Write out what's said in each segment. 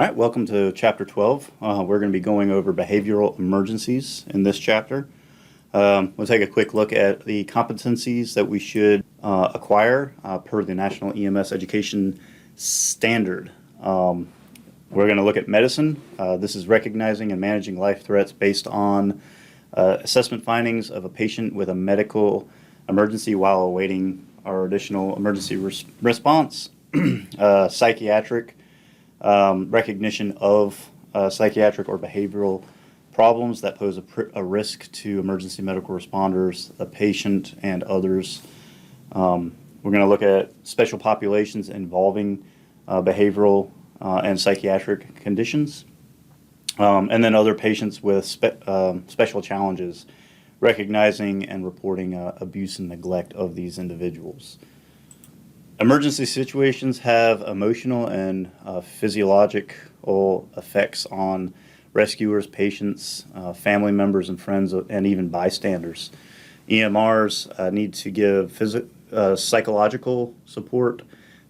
All right, welcome to Chapter 12. We're going to be going over behavioral emergencies in this chapter. We'll take a quick look at the competencies that we should acquire per the National EMS Education Standard. We're going to look at medicine. This is recognizing and managing life threats based on assessment findings of a patient with a medical emergency while awaiting our additional emergency response. Psychiatric. Recognition of psychiatric or behavioral problems that pose a risk to emergency medical responders, the patient, and others. We're going to look at special populations involving behavioral and psychiatric conditions, and then other patients with special challenges, recognizing and reporting abuse and neglect of these individuals. Emergency situations have emotional and physiological effects on rescuers, patients, family members and friends, and even bystanders. EMRs need to give psychological support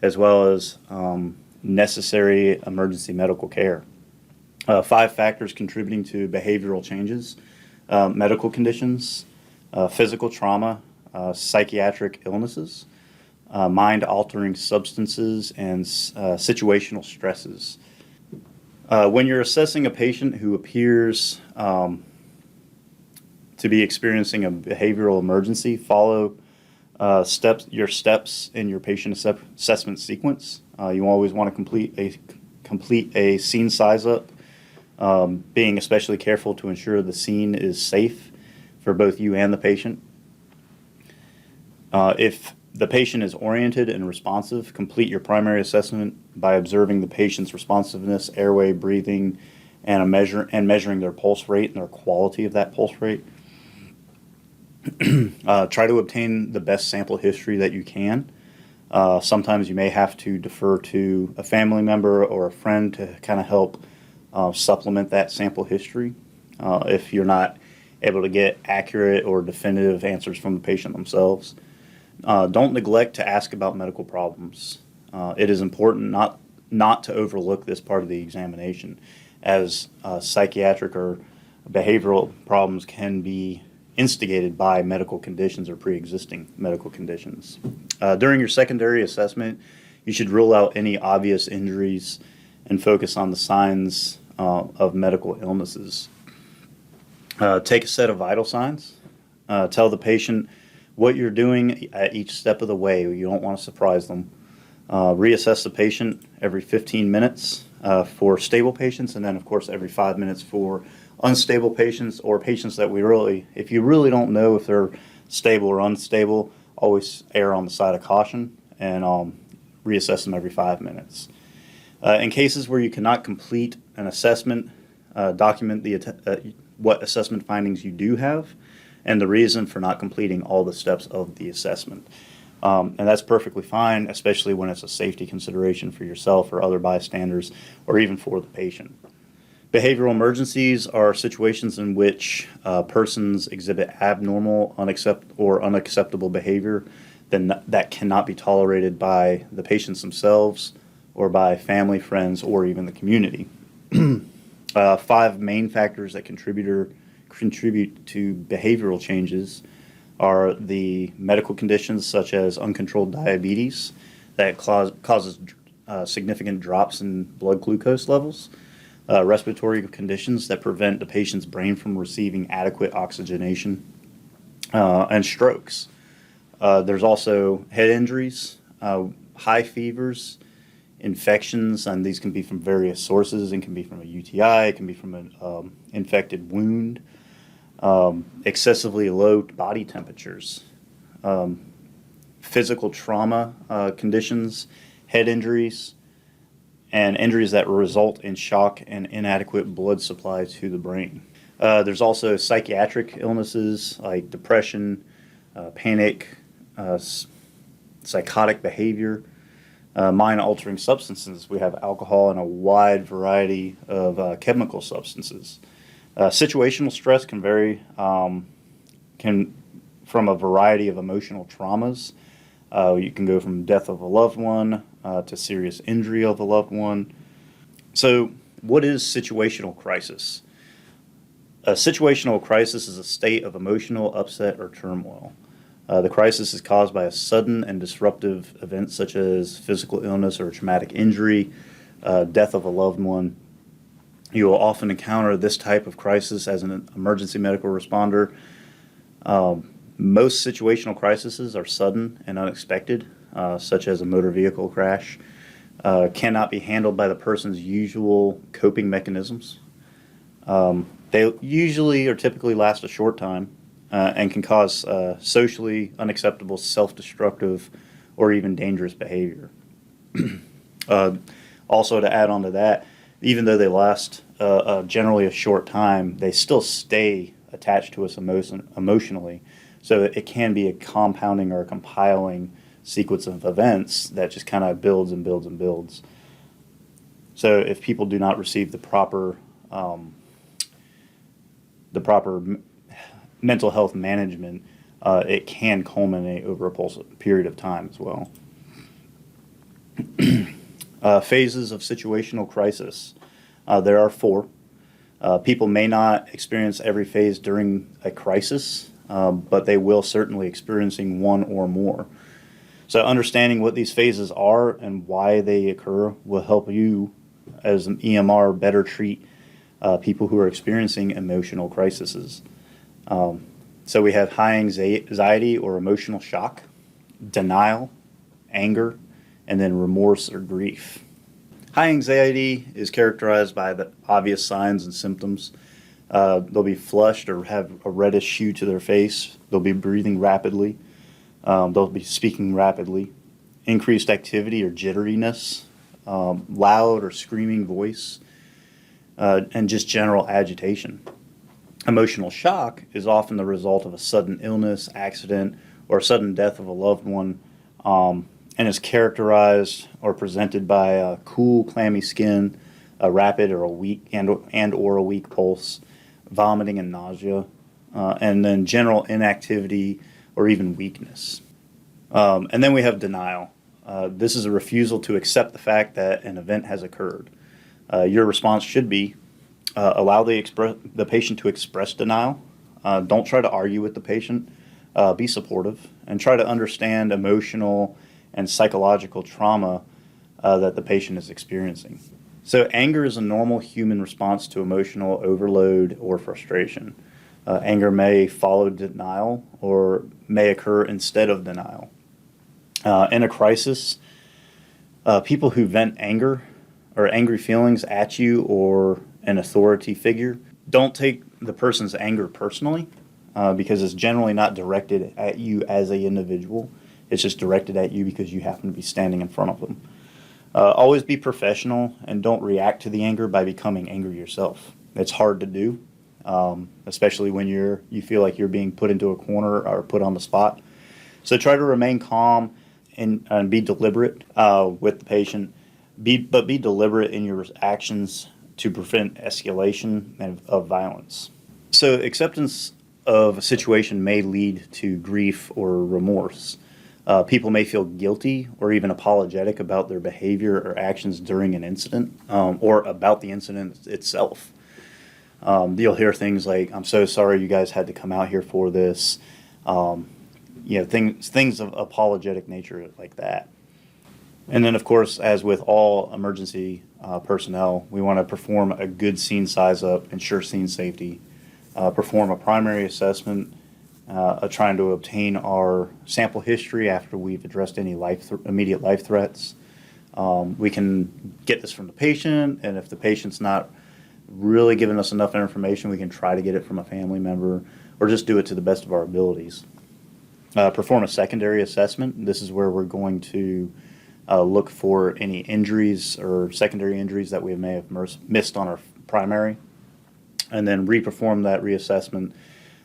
as well as necessary emergency medical care. 5 factors contributing to behavioral changes: medical conditions, physical trauma, psychiatric illnesses, mind-altering substances, and situational stresses. When you're assessing a patient who appears to be experiencing a behavioral emergency, follow your steps in your patient assessment sequence. You always want to complete a scene size up, being especially careful to ensure the scene is safe for both you and the patient. If the patient is oriented and responsive, complete your primary assessment by observing the patient's responsiveness, airway, breathing, and measuring their pulse rate and their quality of that pulse rate. Try to obtain the best sample history that you can. Sometimes you may have to defer to a family member or a friend to kind of help supplement that sample history if you're not able to get accurate or definitive answers from the patient themselves. Don't neglect to ask about medical problems. It is important not to overlook this part of the examination, as psychiatric or behavioral problems can be instigated by medical conditions or pre-existing medical conditions. During your secondary assessment, you should rule out any obvious injuries and focus on the signs of medical illnesses. Take a set of vital signs. Tell the patient what you're doing at each step of the way. You don't want to surprise them. Reassess the patient every 15 minutes for stable patients, and then, of course, every 5 minutes for unstable patients or patients that if you really don't know if they're stable or unstable, always err on the side of caution and reassess them every 5 minutes. In cases where you cannot complete an assessment, document what assessment findings you do have and the reason for not completing all the steps of the assessment. And that's perfectly fine, especially when it's a safety consideration for yourself or other bystanders or even for the patient. Behavioral emergencies are situations in which persons exhibit abnormal, unacceptable behavior that cannot be tolerated by the patients themselves or by family, friends, or even the community. 5 main factors that contribute to behavioral changes are the medical conditions such as uncontrolled diabetes that causes significant drops in blood glucose levels, respiratory conditions that prevent the patient's brain from receiving adequate oxygenation, and strokes. There's also head injuries, high fevers, infections, and these can be from various sources. It can be from a UTI, it can be from an infected wound, excessively low body temperatures, physical trauma conditions, head injuries, and injuries that result in shock and inadequate blood supply to the brain. There's also psychiatric illnesses like depression, panic, psychotic behavior, mind-altering substances. We have alcohol and a wide variety of chemical substances. Situational stress can vary from a variety of emotional traumas. You can go from death of a loved one to serious injury of a loved one. So What is situational crisis? A situational crisis is a state of emotional upset or turmoil. The crisis is caused by a sudden and disruptive event such as physical illness or a traumatic injury, death of a loved one. You will often encounter this type of crisis as an emergency medical responder. Most situational crises are sudden and unexpected, such as a motor vehicle crash, cannot be handled by the person's usual coping mechanisms. They usually or typically last a short time and can cause socially unacceptable, self-destructive, or even dangerous behavior. Also, to add on to that, even though they last generally a short time, they still stay attached to us emotionally. So it can be a compounding or a compiling sequence of events that just kind of builds and builds and builds. So if people do not receive the proper mental health management, it can culminate over a period of time as well. Phases of situational crisis. There are 4. People may not experience every phase during a crisis, but they will certainly experiencing one or more. So understanding what these phases are and why they occur will help you as an EMR better treat people who are experiencing emotional crises. So we have high anxiety or emotional shock, denial, anger, and then remorse or grief. High anxiety is characterized by the obvious signs and symptoms. They'll be flushed or have a reddish hue to their face. They'll be breathing rapidly. They'll be speaking rapidly. Increased activity or jitteriness, loud or screaming voice, and just general agitation. Emotional shock is often the result of a sudden illness, accident, or sudden death of a loved one, and is characterized or presented by a cool, clammy skin, a rapid or a weak or a weak pulse, vomiting and nausea, and then general inactivity or even weakness. And then we have denial. This is a refusal to accept the fact that an event has occurred. Your response should be allow the patient to express denial. Don't try to argue with the patient. Be supportive and try to understand emotional and psychological trauma that the patient is experiencing. So anger is a normal human response to emotional overload or frustration. Anger may follow denial or may occur instead of denial. In a crisis, people who vent anger or angry feelings at you or an authority figure, don't take the person's anger personally because it's generally not directed at you as an individual. It's just directed at you because you happen to be standing in front of them. Always be professional and don't react to the anger by becoming angry yourself. It's hard to do, especially when you feel like you're being put into a corner or put on the spot. So try to remain calm and be deliberate with the patient, but be deliberate in your actions to prevent escalation of violence. So acceptance of a situation may lead to grief or remorse. People may feel guilty or even apologetic about their behavior or actions during an incident or about the incident itself. You'll hear things like, "I'm so sorry you guys had to come out here for this." Things of apologetic nature like that. And then, of course, as with all emergency personnel, we want to perform a good scene size up, ensure scene safety, perform a primary assessment, trying to obtain our sample history after we've addressed any immediate life threats. We can get this from the patient, and if the patient's not really giving us enough information, we can try to get it from a family member or just do it to the best of our abilities. Perform a secondary assessment. This is where we're going to look for any injuries or secondary injuries that we may have missed on our primary, and then re-perform that reassessment.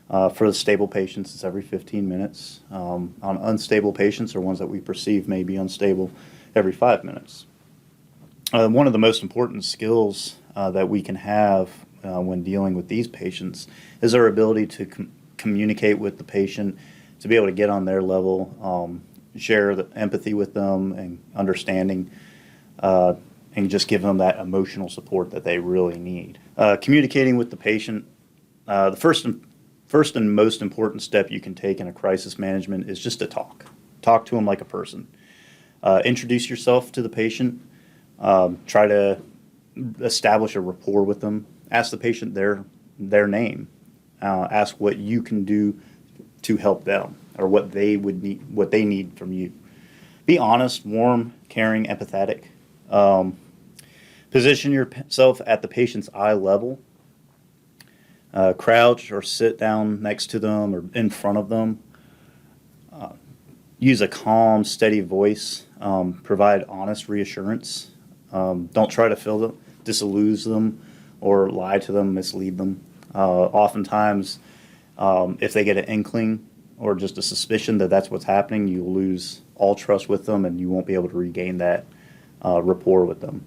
For the stable patients, it's every 15 minutes. On unstable patients or ones that we perceive may be unstable, every 5 minutes. One of the most important skills that we can have when dealing with these patients is our ability to communicate with the patient, to be able to get on their level, share the empathy with them and understanding, and just give them that emotional support that they really need. Communicating with the patient, the first and most important step you can take in a crisis management is just to talk. Talk to them like a person. Introduce yourself to the patient. Try to establish a rapport with them. Ask the patient their name. Ask what you can do to help them, or what they need from you. Be honest, warm, caring, empathetic. Position yourself at the patient's eye level. Crouch or sit down next to them or in front of them. Use a calm, steady voice. Provide honest reassurance. Don't try to disillusion them or lie to them, mislead them. Oftentimes, if they get an inkling or just a suspicion that that's what's happening, you'll lose all trust with them and you won't be able to regain that rapport with them.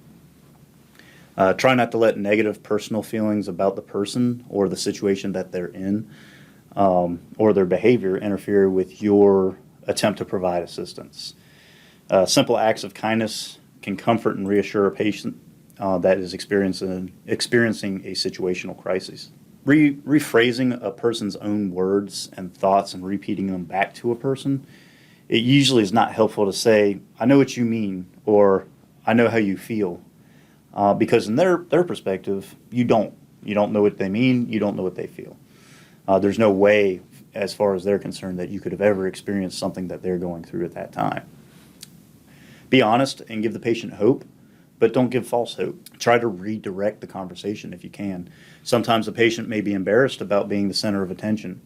Try not to let negative personal feelings about the person or the situation that they're in or their behavior interfere with your attempt to provide assistance. Simple acts of kindness can comfort and reassure a patient that is experiencing a situational crisis. Rephrasing a person's own words and thoughts and repeating them back to a person, it usually is not helpful to say, "I know what you mean," or "I know how you feel," because in their perspective, you don't know what they mean, you don't know what they feel. There's no way, as far as they're concerned, that you could have ever experienced something that they're going through at that time. Be honest and give the patient hope, but don't give false hope. Try to redirect the conversation if you can. Sometimes the patient may be embarrassed about being the center of attention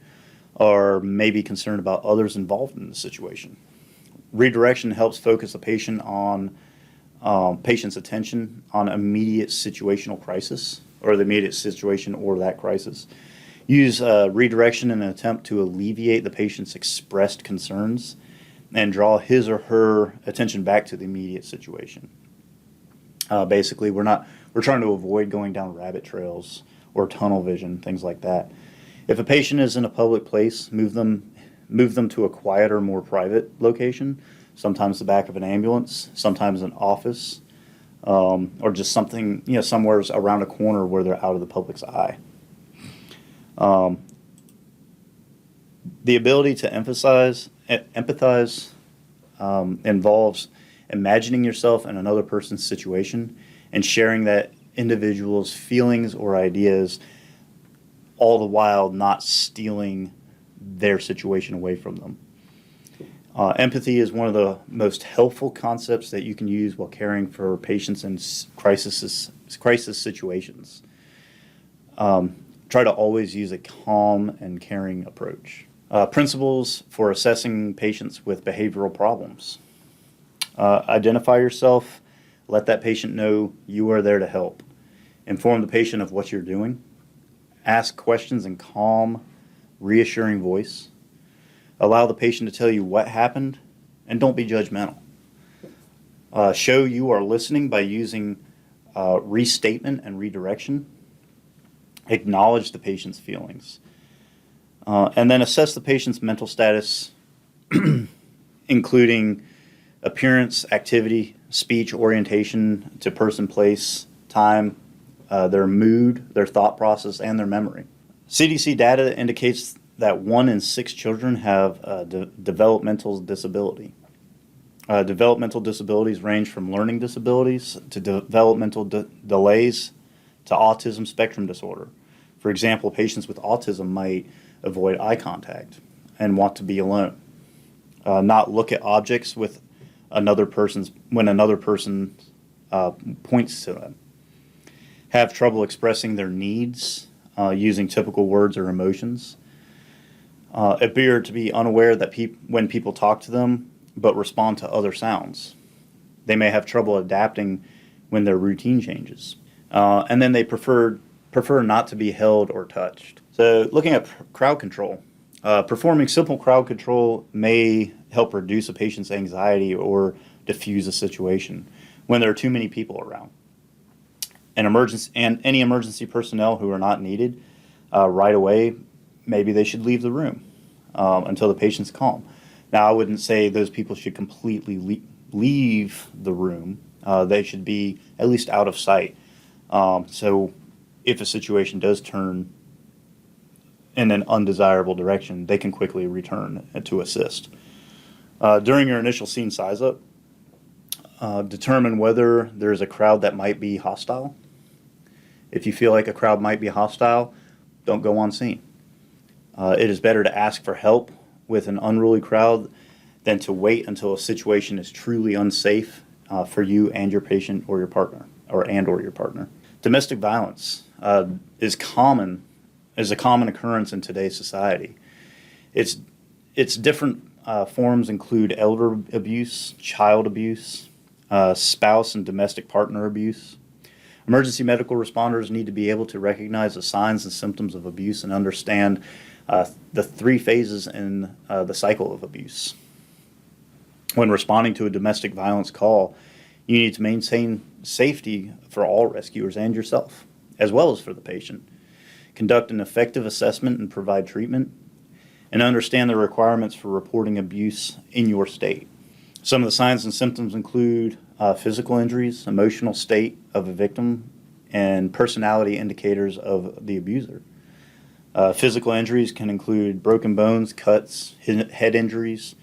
or may be concerned about others involved in the situation. Redirection helps focus the patient on patient's attention on immediate situational crisis or the immediate situation or that crisis. Use redirection in an attempt to alleviate the patient's expressed concerns and draw his or her attention back to the immediate situation. Basically, we're trying to avoid going down rabbit trails or tunnel vision, things like that. If a patient is in a public place, move them to a quieter, more private location, sometimes the back of an ambulance, sometimes an office, or just something, somewhere around a corner where they're out of the public's eye. The ability to empathize involves imagining yourself in another person's situation and sharing that individual's feelings or ideas, all the while not stealing their situation away from them. Empathy is one of the most helpful concepts that you can use while caring for patients in crisis situations. Try to always use a calm and caring approach. Principles for assessing patients with behavioral problems. Identify yourself. Let that patient know you are there to help. Inform the patient of what you're doing. Ask questions in calm, reassuring voice. Allow the patient to tell you what happened, and don't be judgmental. Show you are listening by using restatement and redirection. Acknowledge the patient's feelings. And then assess the patient's mental status, including appearance, activity, speech, orientation to person, place, time, their mood, their thought process, and their memory. CDC data indicates that 1 in 6 children have a developmental disability. Developmental disabilities range from learning disabilities to developmental delays to autism spectrum disorder. For example, patients with autism might avoid eye contact and want to be alone, not look at objects when another person points to them, have trouble expressing their needs using typical words or emotions, appear to be unaware that when people talk to them but respond to other sounds. They may have trouble adapting when their routine changes. And then they prefer not to be held or touched. So looking at crowd control, performing simple crowd control may help reduce a patient's anxiety or diffuse a situation when there are too many people around. Any emergency personnel who are not needed right away, maybe they should leave the room until the patient's calm. Now, I wouldn't say those people should completely leave the room. They should be at least out of sight. So if a situation does turn in an undesirable direction, they can quickly return to assist. During your initial scene size up, determine whether there's a crowd that might be hostile. If you feel like a crowd might be hostile, don't go on scene. It is better to ask for help with an unruly crowd than to wait until a situation is truly unsafe for you and your patient or your partner, or your partner. Domestic violence is a common occurrence in today's society. Its different forms include elder abuse, child abuse, spouse and domestic partner abuse. Emergency medical responders need to be able to recognize the signs and symptoms of abuse and understand the 3 phases in the cycle of abuse. When responding to a domestic violence call, you need to maintain safety for all rescuers and yourself, as well as for the patient. Conduct an effective assessment and provide treatment, and understand the requirements for reporting abuse in your state. Some of the signs and symptoms include physical injuries, emotional state of a victim, and personality indicators of the abuser. Physical injuries can include broken bones, cuts, head injuries,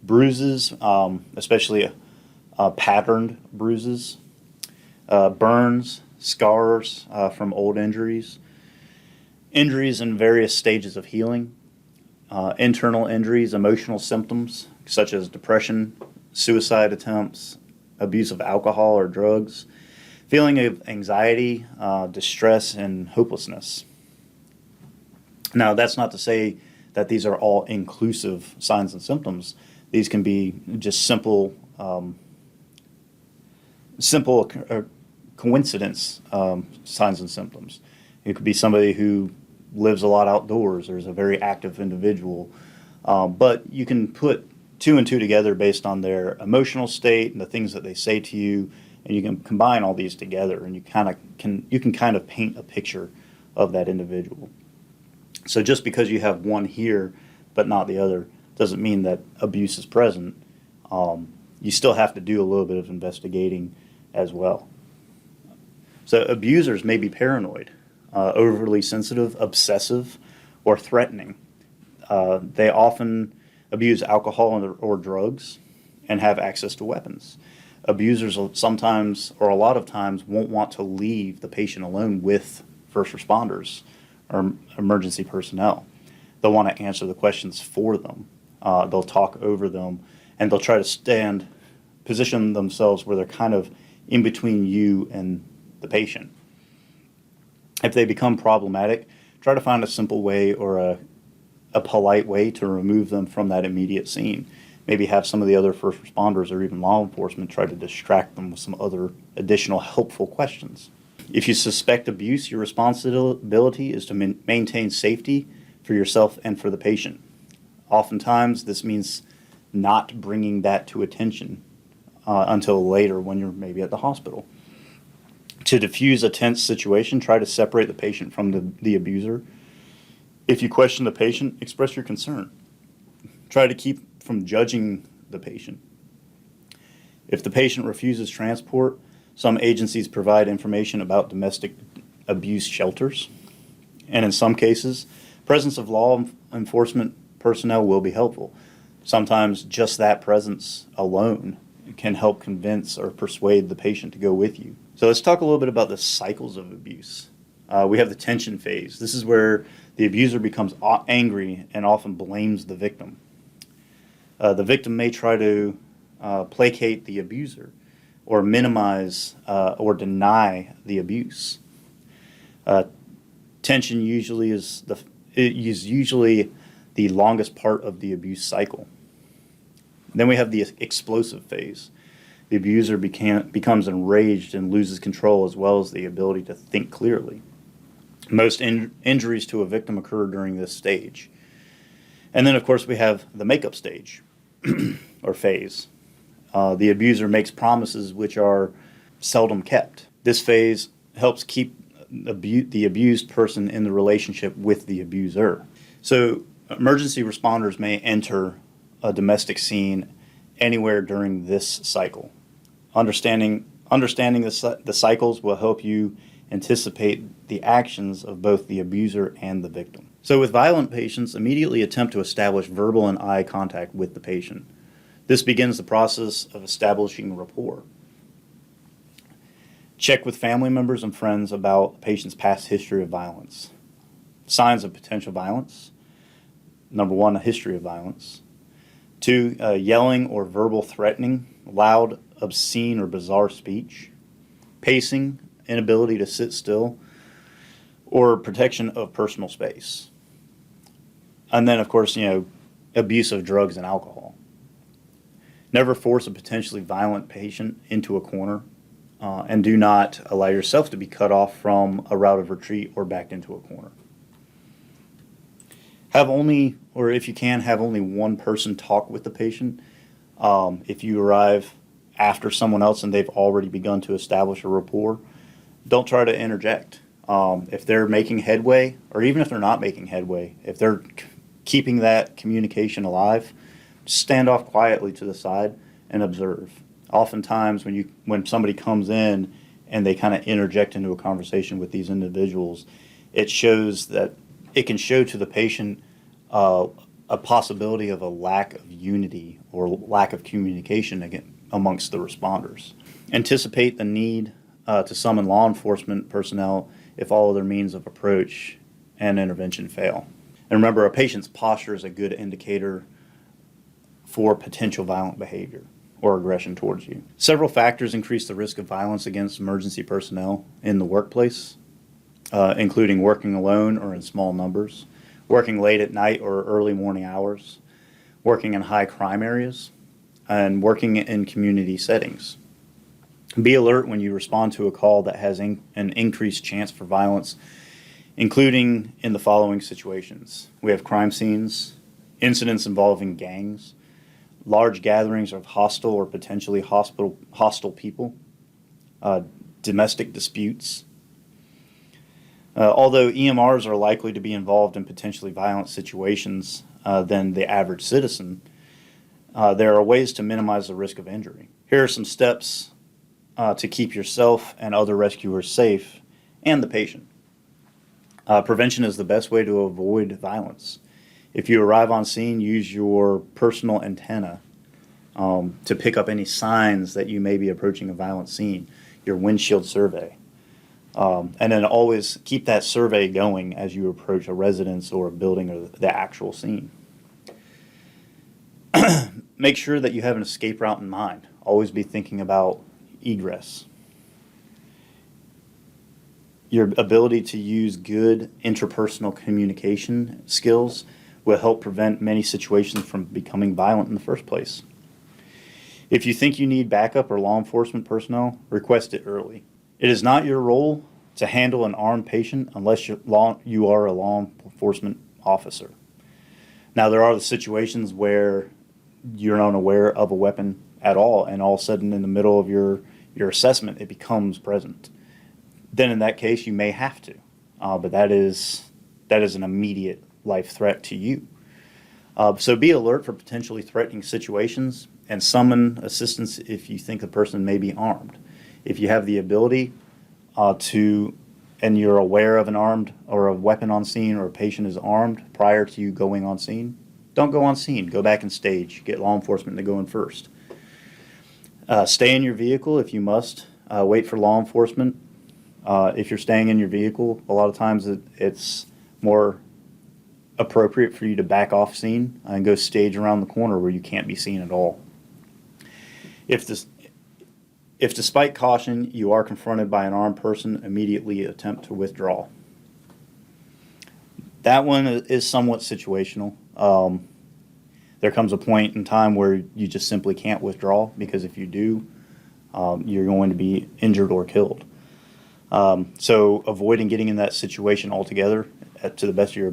bruises, especially patterned bruises, burns, scars from old injuries, injuries in various stages of healing, internal injuries, emotional symptoms such as depression, suicide attempts, abuse of alcohol or drugs, feeling of anxiety, distress, and hopelessness. Now, that's not to say that these are all inclusive signs and symptoms. These can be just simple coincidence signs and symptoms. It could be somebody who lives a lot outdoors or is a very active individual, but you can put 2 and 2 together based on their emotional state and the things that they say to you, and you can combine all these together, and you can kind of paint a picture of that individual. So just because you have one here but not the other doesn't mean that abuse is present. You still have to do a little bit of investigating as well. So abusers may be paranoid, overly sensitive, obsessive, or threatening. They often abuse alcohol or drugs and have access to weapons. Abusers sometimes, or a lot of times, won't want to leave the patient alone with first responders or emergency personnel. They'll want to answer the questions for them. They'll talk over them, and they'll try to position themselves where they're kind of in between you and the patient. If they become problematic, try to find a simple way or a polite way to remove them from that immediate scene. Maybe have some of the other first responders or even law enforcement try to distract them with some other additional helpful questions. If you suspect abuse, your responsibility is to maintain safety for yourself and for the patient. Oftentimes, this means not bringing that to attention until later when you're maybe at the hospital. To diffuse a tense situation, try to separate the patient from the abuser. If you question the patient, express your concern. Try to keep from judging the patient. If the patient refuses transport, some agencies provide information about domestic abuse shelters. And in some cases, presence of law enforcement personnel will be helpful. Sometimes just that presence alone can help convince or persuade the patient to go with you. So let's talk a little bit about the cycles of abuse. We have the tension phase. This is where the abuser becomes angry and often blames the victim. The victim may try to placate the abuser or minimize or deny the abuse. Tension usually is usually the longest part of the abuse cycle. Then we have the explosive phase. The abuser becomes enraged and loses control as well as the ability to think clearly. Most injuries to a victim occur during this stage. And then, of course, we have the makeup stage or phase. The abuser makes promises which are seldom kept. This phase helps keep the abused person in the relationship with the abuser. So emergency responders may enter a domestic scene anywhere during this cycle. Understanding Understanding the cycles will help you anticipate the actions of both the abuser and the victim. So with violent patients, immediately attempt to establish verbal and eye contact with the patient. This begins the process of establishing rapport. Check with family members and friends about the patient's past history of violence. Signs of potential violence. Number one, a history of violence. Two, yelling or verbal threatening, loud, obscene, or bizarre speech. Pacing, inability to sit still, or protection of personal space. And then, of course, abuse of drugs and alcohol. Never force a potentially violent patient into a corner, and do not allow yourself to be cut off from a route of retreat or backed into a corner. Have only, or if you can, have only one person talk with the patient. If you arrive after someone else and they've already begun to establish a rapport, don't try to interject. If they're making headway, or even if they're not making headway, if they're keeping that communication alive, stand off quietly to the side and observe. Oftentimes when somebody comes in and they kind of interject into a conversation with these individuals, it can show to the patient a possibility of a lack of unity or lack of communication amongst the responders. Anticipate the need to summon law enforcement personnel if all other means of approach and intervention fail. And remember, a patient's posture is a good indicator for potential violent behavior or aggression towards you. Several factors increase the risk of violence against emergency personnel in the workplace, including working alone or in small numbers, working late at night or early morning hours, working in high crime areas, and working in community settings. Be alert when you respond to a call that has an increased chance for violence, including in the following situations. We have crime scenes, incidents involving gangs, large gatherings of hostile or potentially hostile people, domestic disputes. Although EMRs are likely to be involved in potentially violent situations than the average citizen, there are ways to minimize the risk of injury. Here are some steps to keep yourself and other rescuers safe and the patient. Prevention is the best way to avoid violence. If you arrive on scene, use your personal antenna to pick up any signs that you may be approaching a violent scene, your windshield survey. And then always keep that survey going as you approach a residence or a building or the actual scene. Make sure that you have an escape route in mind. Always be thinking about egress. Your ability to use good interpersonal communication skills will help prevent many situations from becoming violent in the first place. If you think you need backup or law enforcement personnel, request it early. It is not your role to handle an armed patient unless you are a law enforcement officer. Now, there are the situations where you're unaware of a weapon at all, and all of a sudden in the middle of your assessment, it becomes present. Then in that case, you may have to, but that is an immediate life threat to you. So be alert for potentially threatening situations and summon assistance if you think the person may be armed. If you have the ability and you're aware of an armed or a weapon on scene or a patient is armed prior to you going on scene, don't go on scene. Go back and stage. Get law enforcement to go in first. Stay in your vehicle if you must. Wait for law enforcement. If you're staying in your vehicle, a lot of times it's more appropriate for you to back off scene and go stage around the corner where you can't be seen at all. If despite caution you are confronted by an armed person, immediately attempt to withdraw. That one is somewhat situational. There comes a point in time where you just simply can't withdraw, because if you do, you're going to be injured or killed. So avoiding getting in that situation altogether to the best of your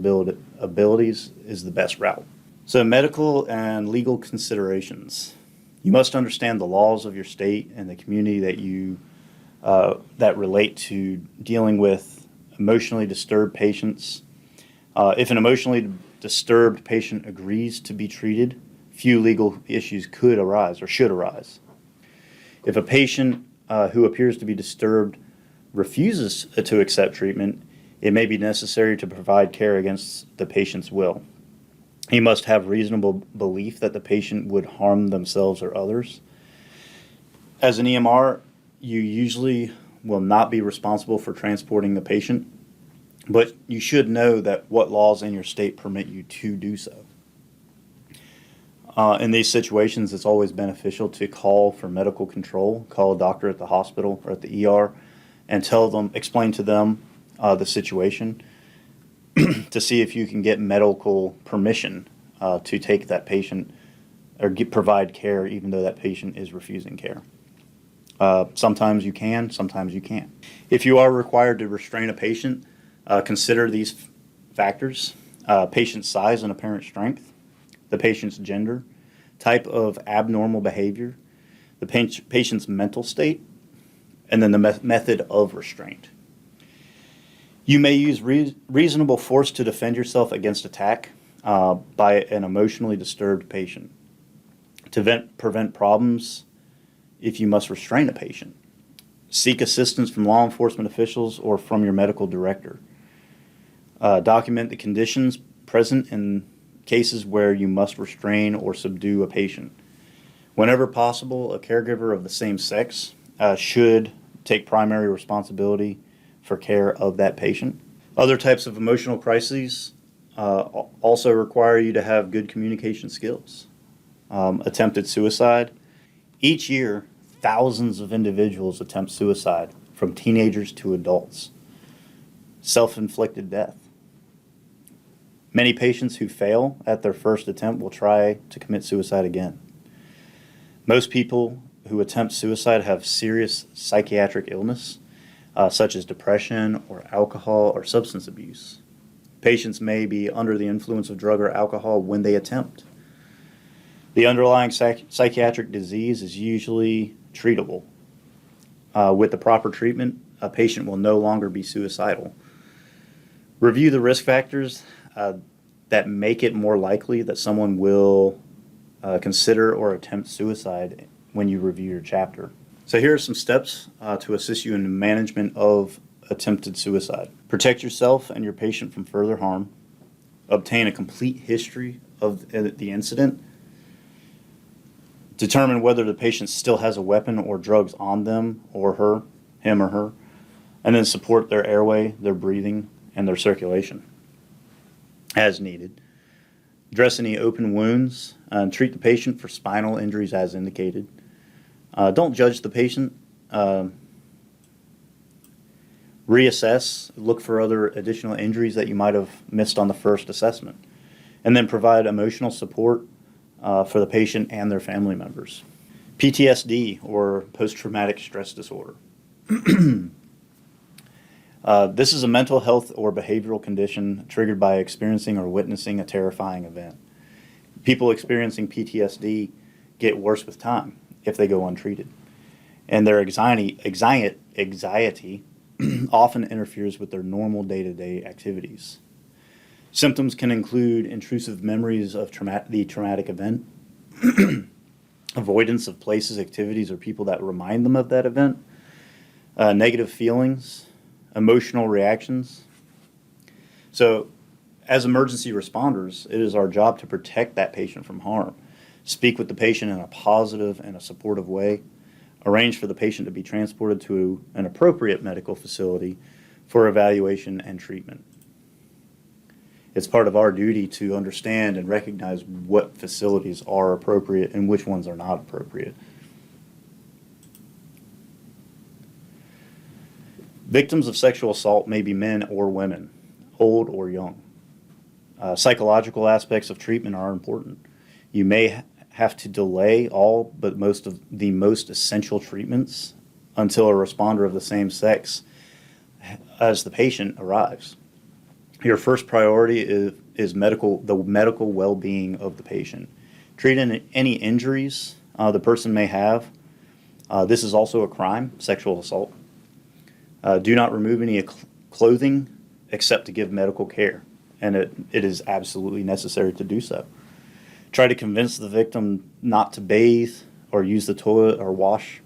abilities is the best route. So medical and legal considerations. You must understand the laws of your state and the community that relate to dealing with emotionally disturbed patients. If an emotionally disturbed patient agrees to be treated, few legal issues could arise or should arise. If a patient who appears to be disturbed refuses to accept treatment, it may be necessary to provide care against the patient's will. He must have reasonable belief that the patient would harm themselves or others. As an EMR, you usually will not be responsible for transporting the patient, but you should know that what laws in your state permit you to do so. In these situations, it's always beneficial to call for medical control, call a doctor at the hospital or at the ER, and explain to them the situation to see if you can get medical permission to take that patient or provide care even though that patient is refusing care. Sometimes you can, sometimes you can't. If you are required to restrain a patient, consider these factors: patient size and apparent strength, the patient's gender, type of abnormal behavior, the patient's mental state, and then the method of restraint. You may use reasonable force to defend yourself against attack by an emotionally disturbed patient. To prevent problems, if you must restrain a patient, seek assistance from law enforcement officials or from your medical director. Document the conditions present in cases where you must restrain or subdue a patient. Whenever possible, a caregiver of the same sex should take primary responsibility for care of that patient. Other types of emotional crises also require you to have good communication skills. Attempted suicide. Each year, thousands of individuals attempt suicide, from teenagers to adults. Self-inflicted death. Many patients who fail at their first attempt will try to commit suicide again. Most people who attempt suicide have serious psychiatric illness, such as depression or alcohol or substance abuse. Patients may be under the influence of drug or alcohol when they attempt. The underlying psychiatric disease is usually treatable. With the proper treatment, a patient will no longer be suicidal. Review the risk factors that make it more likely that someone will consider or attempt suicide when you review your chapter. So here are some steps to assist you in the management of attempted suicide. Protect yourself and your patient from further harm. Obtain a complete history of the incident. Determine whether the patient still has a weapon or drugs on them or him or her, and then support their airway, their breathing, and their circulation as needed. Address any open wounds and treat the patient for spinal injuries as indicated. Don't judge the patient. Reassess, look for other additional injuries that you might have missed on the first assessment, and then provide emotional support for the patient and their family members. PTSD, or post-traumatic stress disorder. This is a mental health or behavioral condition triggered by experiencing or witnessing a terrifying event. People experiencing PTSD get worse with time if they go untreated, and their anxiety often interferes with their normal day-to-day activities. Symptoms can include intrusive memories of the traumatic event, avoidance of places, activities, or people that remind them of that event, negative feelings, emotional reactions. So, as emergency responders, it is our job to protect that patient from harm, speak with the patient in a positive and a supportive way, arrange for the patient to be transported to an appropriate medical facility for evaluation and treatment. It's part of our duty to understand and recognize what facilities are appropriate and which ones are not appropriate. Victims of sexual assault may be men or women, old or young. Psychological aspects of treatment are important. You may have to delay all but most of the most essential treatments until a responder of the same sex as the patient arrives. Your first priority is the medical well-being of the patient. Treat any injuries the person may have. This is also a crime, sexual assault. Do not remove any clothing except to give medical care, and it is absolutely necessary to do so. Try to convince the victim not to bathe or use the toilet or wash.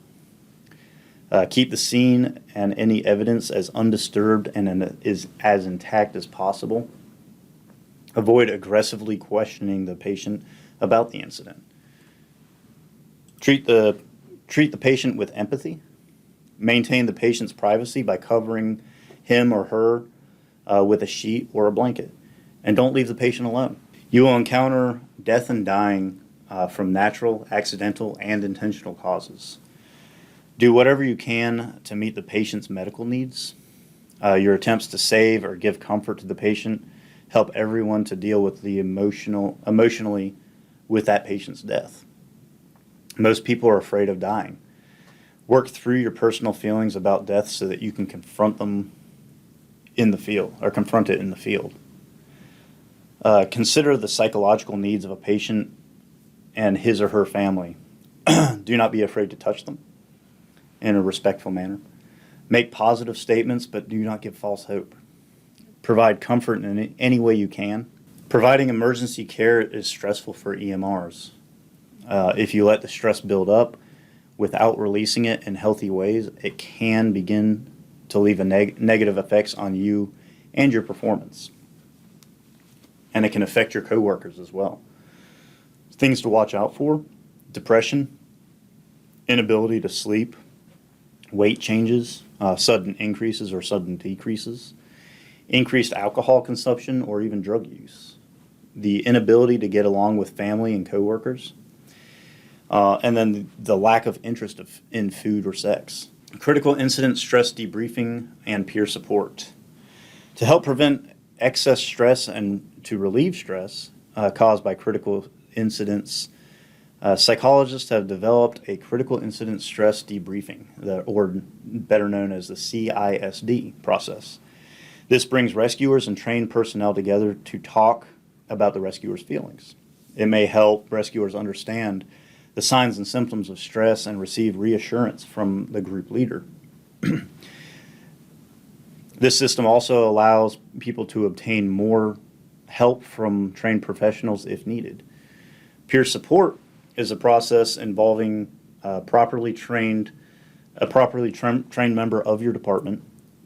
Keep the scene and any evidence as undisturbed and is as intact as possible. Avoid aggressively questioning the patient about the incident. Treat the patient with empathy. Maintain the patient's privacy by covering him or her with a sheet or a blanket. And don't leave the patient alone. You will encounter death and dying from natural, accidental, and intentional causes. Do whatever you can to meet the patient's medical needs. Your attempts to save or give comfort to the patient help everyone to deal with the emotionally with that patient's death. Most people are afraid of dying. Work through your personal feelings about death so that you can confront them in the field, or confront it in the field. Consider the psychological needs of a patient and his or her family. Do not be afraid to touch them in a respectful manner. Make positive statements, but do not give false hope. Provide comfort in any way you can. Providing emergency care is stressful for EMRs. If you let the stress build up without releasing it in healthy ways, it can begin to leave a negative effects on you and your performance. And it can affect your coworkers as well. Things to watch out for: depression, inability to sleep, weight changes, sudden increases or sudden decreases, increased alcohol consumption or even drug use, the inability to get along with family and coworkers, and then the lack of interest in food or sex. Critical incident stress debriefing and peer support. To help prevent excess stress and to relieve stress caused by critical incidents, psychologists have developed a critical incident stress debriefing, or better known as the CISD process. This brings rescuers and trained personnel together to talk about the rescuer's feelings. It may help rescuers understand the signs and symptoms of stress and receive reassurance from the group leader. This system also allows people to obtain more help from trained professionals if needed. Peer support is a process involving a properly trained member of your department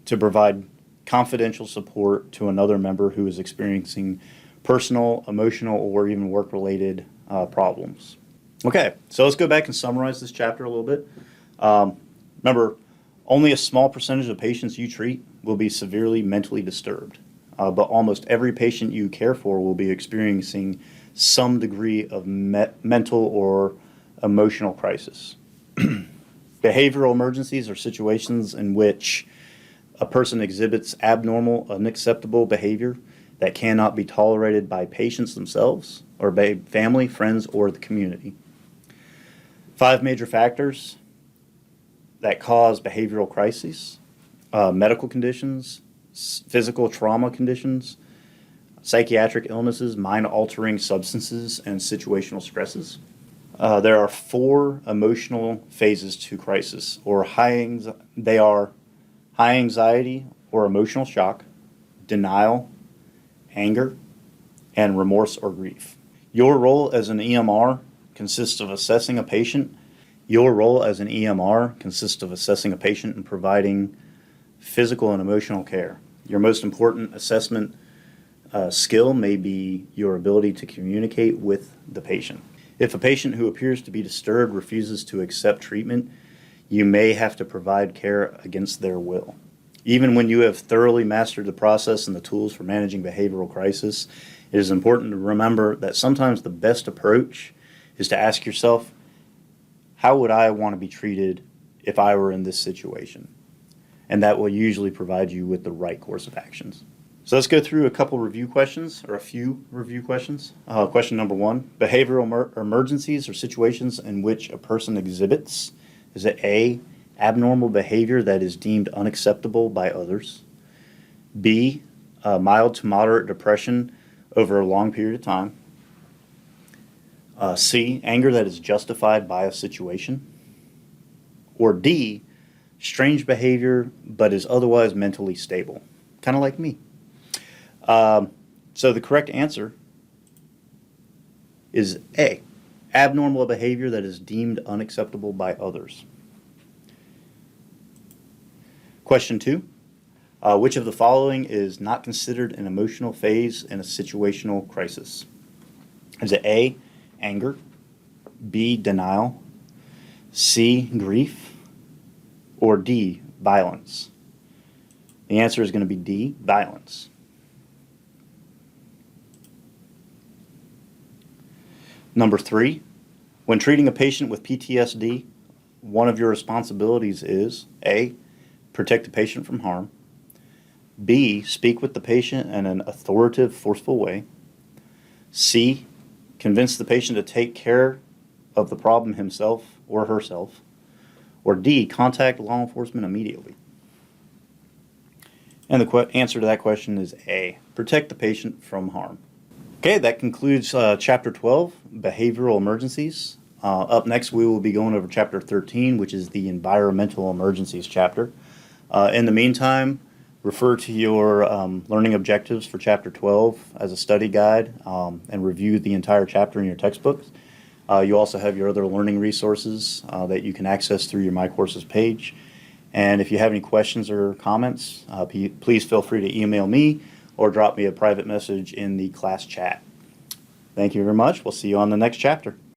to provide confidential support to another member who is experiencing personal, emotional, or even work-related problems. Okay, so let's go back and summarize this chapter a little bit. Remember, only a small percentage of patients you treat will be severely mentally disturbed, but almost every patient you care for will be experiencing some degree of mental or emotional crisis. Behavioral emergencies are situations in which a person exhibits abnormal, unacceptable behavior that cannot be tolerated by patients themselves or by family, friends, or the community. 5 major factors that cause behavioral crises: medical conditions, physical trauma conditions, psychiatric illnesses, mind-altering substances, and situational stresses. There are 4 emotional phases to crisis, or they are high anxiety or emotional shock, denial, anger, and remorse or grief. Your role as an EMR consists of assessing a patient. And providing physical and emotional care. Your most important assessment skill may be your ability to communicate with the patient. If a patient who appears to be disturbed refuses to accept treatment, you may have to provide care against their will. Even when you have thoroughly mastered the process and the tools for managing behavioral crisis, it is important to remember that sometimes the best approach is to ask yourself, how would I want to be treated if I were in this situation? And that will usually provide you with the right course of actions. So let's go through a few review questions. Question number 1, behavioral emergencies are situations in which a person exhibits, is it A, abnormal behavior that is deemed unacceptable by others, B, mild to moderate depression over a long period of time, C, anger that is justified by a situation, or D, strange behavior but is otherwise mentally stable, kind of like me. So the correct answer is A, abnormal behavior that is deemed unacceptable by others. Question 2. Which of the following is not considered an emotional phase in a situational crisis? Is it A, anger, B, denial, C, grief, or D, violence? The answer is going to be D, violence. Number 3, when treating a patient with PTSD, one of your responsibilities is A, protect the patient from harm, B, speak with the patient in an authoritative, forceful way, C, convince the patient to take care of the problem himself or herself, or D, contact law enforcement immediately. And the answer to that question is A, protect the patient from harm. Okay, that concludes Chapter 12, Behavioral Emergencies. Up next, we will be going over Chapter 13, which is the Environmental Emergencies chapter. In the meantime, refer to your learning objectives for Chapter 12 as a study guide and review the entire chapter in your textbooks. You also have your other learning resources that you can access through your My Courses page. And if you have any questions or comments, please feel free to email me or drop me a private message in the class chat. Thank you very much. We'll see you on the next chapter.